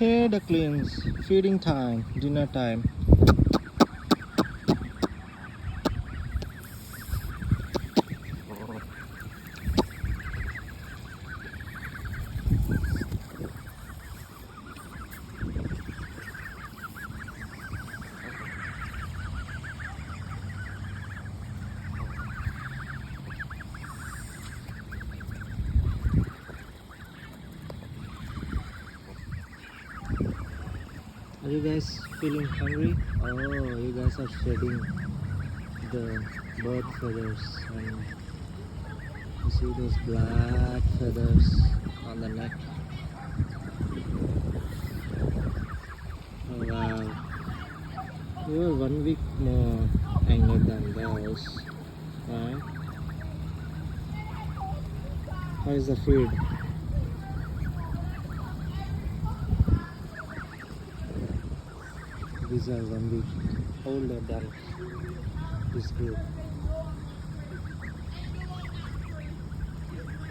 Hey ducklings, feeding time, dinner time. Are you guys feeling hungry? Oh, you guys are shedding the bird feathers, and you see those black feathers on the neck. Oh wow, you are 1 week more younger than those, right? How is the feed? These are 1 week older than this group.